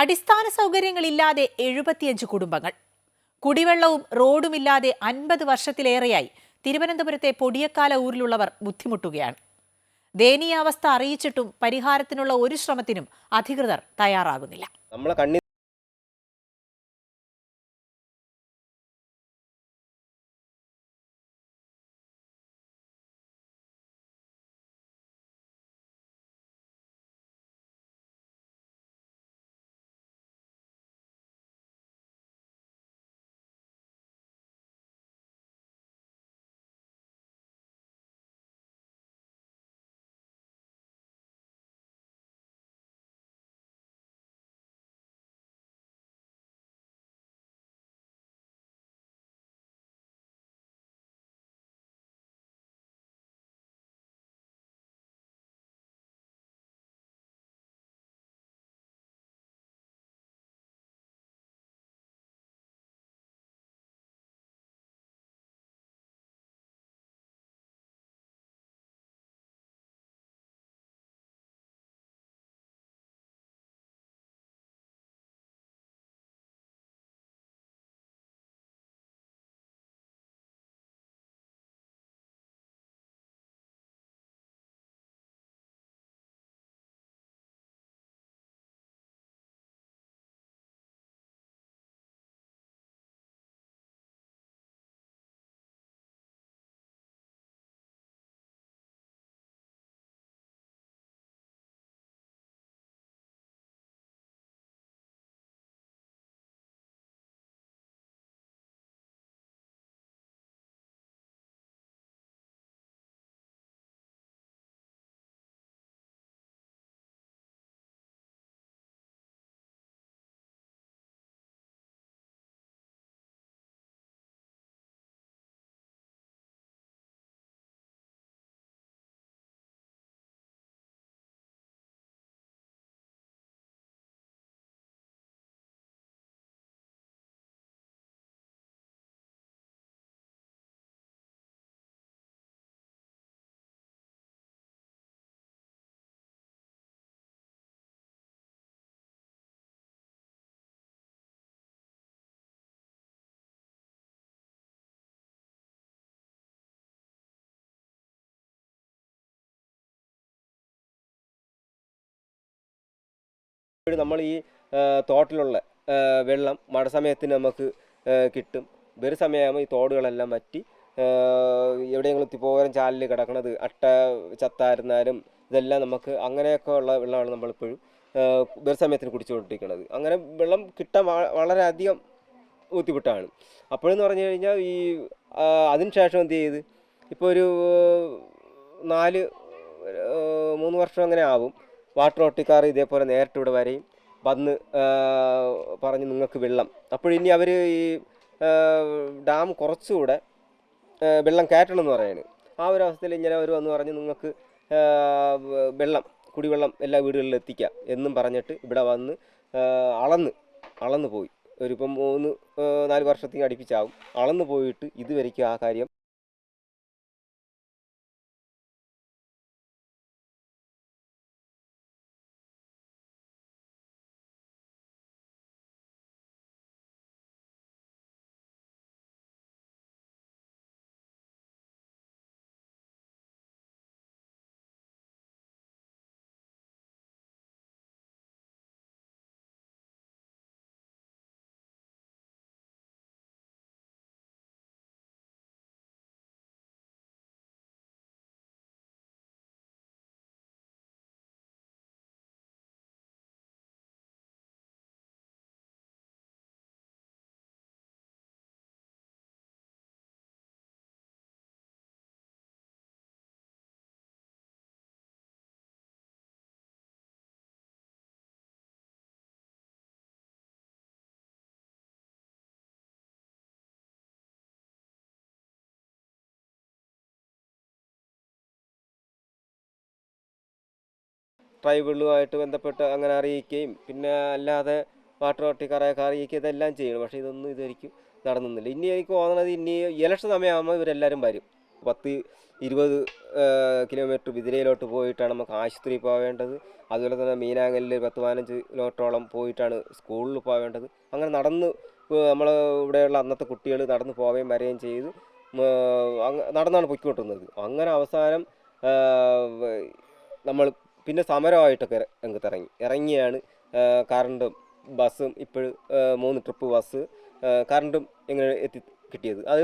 അടിസ്ഥാന സൗകര്യങ്ങളില്ലാതെ 75 കുടുംബങ്ങൾ. കുടിവെള്ളവും റോഡുമില്ലാതെ 50 വർഷത്തിലേറെയായി തിരുവനന്തപുരത്തെ പൊടിയക്കാല ഊരിലുള്ളവർ ബുദ്ധിമുട്ടുകയാണ്. ദയനീയാവസ്ഥ അറിയിച്ചിട്ടും പരിഹാരത്തിനുള്ള ഒരു ശ്രമത്തിനും അധികൃതർ തയ്യാറാകുന്നില്ല. നമ്മൾ ഈ തോട്ടിലുള്ള വെള്ളം മഴ സമയത്തിന് നമുക്ക് കിട്ടും. ഒരു സമയമാകുമ്പോൾ ഈ തോടുകളെല്ലാം വറ്റി എവിടെയെങ്കിലും തിപ്പോരം ചാലിൽ കിടക്കണത് അട്ട ചത്തായിരുന്നാലും ഇതെല്ലാം നമുക്ക് അങ്ങനെയൊക്കെ ഉള്ള വെള്ളമാണ് നമ്മളിപ്പോഴും ഒരു സമയത്തിന് കുടിച്ചുകൊണ്ടിരിക്കുന്നത്. അങ്ങനെ വെള്ളം കിട്ടാൻ വളരെയധികം ബുദ്ധിമുട്ടാണ്. അപ്പോഴെന്ന് പറഞ്ഞു കഴിഞ്ഞാൽ ഈ അതിന് ശേഷം എന്ത് ചെയ്ത് ഇപ്പോൾ ഒരു 3 വർഷം അങ്ങനെ ആവും. വാട്ടർ അതോറിറ്റിക്കാർ ഇതേപോലെ നേരിട്ട് ഇവിടെ വരെയും വന്ന് പറഞ്ഞ് നിങ്ങൾക്ക് വെള്ളം, അപ്പോഴിനി അവർ ഈ ഡാം കുറച്ചുകൂടെ വെള്ളം കയറ്റണമെന്ന് പറയുന്നത്. ആ ഒരു അവസ്ഥയിൽ ഇങ്ങനെ അവർ വന്ന് പറഞ്ഞ് നിങ്ങൾക്ക് വെള്ളം, കുടിവെള്ളം എല്ലാ വീടുകളിലും എത്തിക്കാം എന്നും പറഞ്ഞിട്ട് ഇവിടെ വന്ന് അളന്ന് പോയി. ഒരിപ്പം 3-4 വർഷത്തേക്ക് അടുപ്പിച്ചാവും അളന്ന് പോയിട്ട് ഇതുവരെയ്ക്കും ആ കാര്യം ട്രൈബലുമായിട്ട് ബന്ധപ്പെട്ട് അങ്ങനെ അറിയിക്കുകയും പിന്നെ അല്ലാതെ വാട്ടർ അതോറിറ്റിക്കാരെയൊക്കെ അറിയിക്കുക ഇതെല്ലാം ചെയ്യണം. പക്ഷേ ഇതൊന്നും ഇതുവരെയ്ക്കും നടന്നില്ല. ഇനി എനിക്ക് തോന്നുന്നത് ഇനി ഇലക്ഷൻ സമയമാകുമ്പോൾ ഇവരെല്ലാവരും വരും. 10 20 കിലോമീറ്റർ ബിദിരയിലോട്ട് പോയിട്ടാണ് നമുക്ക് ആശുപത്രിയിൽ പോവേണ്ടത്. അതുപോലെ തന്നെ മീനാങ്ങലിൽ 10-15 കിലോമീറ്ററോളം പോയിട്ടാണ് സ്കൂളിൽ പോവേണ്ടത്. അങ്ങനെ നടന്ന് നമ്മൾ ഇവിടെയുള്ള അന്നത്തെ കുട്ടികൾ നടന്ന് പോവുകയും വരികയും ചെയ്ത് നടന്നാണ് പൊയ്ക്കൊണ്ടിരുന്നത്. അങ്ങനെ അവസാനം നമ്മൾ പിന്നെ സമരമായിട്ടൊക്കെ ഇറങ്ങിയാണ് കറണ്ടും ബസ്സും ഇപ്പോഴും 3 ട്രിപ്പ് ബസ് കറണ്ടും ഇങ്ങനെ കിട്ടിയത്. അത്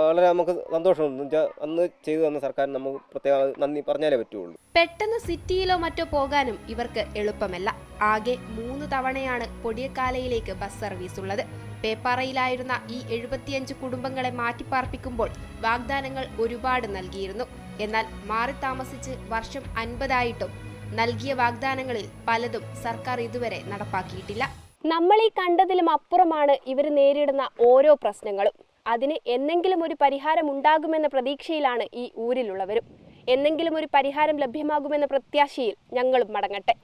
വളരെ നമുക്ക് സന്തോഷമുണ്ട്. വെച്ചാൽ അന്ന് ചെയ്തു തന്ന സർക്കാരിന് നമുക്ക് പ്രത്യേകം നന്ദി പറഞ്ഞാലേ പറ്റുള്ളൂ. പെട്ടെന്ന് സിറ്റിയിലോ മറ്റോ പോകാനും ഇവർക്ക് എളുപ്പമല്ല. ആകെ 3 തവണയാണ് പൊടിയക്കാലയിലേക്ക് ബസ് സർവീസ് ഉള്ളത്. പേപ്പാറയിലായിരുന്ന ഈ 75 കുടുംബങ്ങളെ മാറ്റിപ്പാർപ്പിക്കുമ്പോൾ വാഗ്ദാനങ്ങൾ ഒരുപാട് നൽകിയിരുന്നു. എന്നാൽ മാറി താമസിച്ച് വർഷം 50 ആയിട്ടും നൽകിയ വാഗ്ദാനങ്ങളിൽ പലതും സർക്കാർ ഇതുവരെ നടപ്പാക്കിയിട്ടില്ല. നമ്മൾ ഈ കണ്ടതിലും അപ്പുറമാണ് ഇവർ നേരിടുന്ന ഓരോ പ്രശ്നങ്ങളും. അതിന് എന്നെങ്കിലും ഒരു പരിഹാരം ഉണ്ടാകുമെന്ന പ്രതീക്ഷയിലാണ് ഈ ഊരിലുള്ളവരും. എന്നെങ്കിലും ഒരു പരിഹാരം ലഭ്യമാകുമെന്ന പ്രത്യാശയിൽ ഞങ്ങളും മടങ്ങട്ടെ.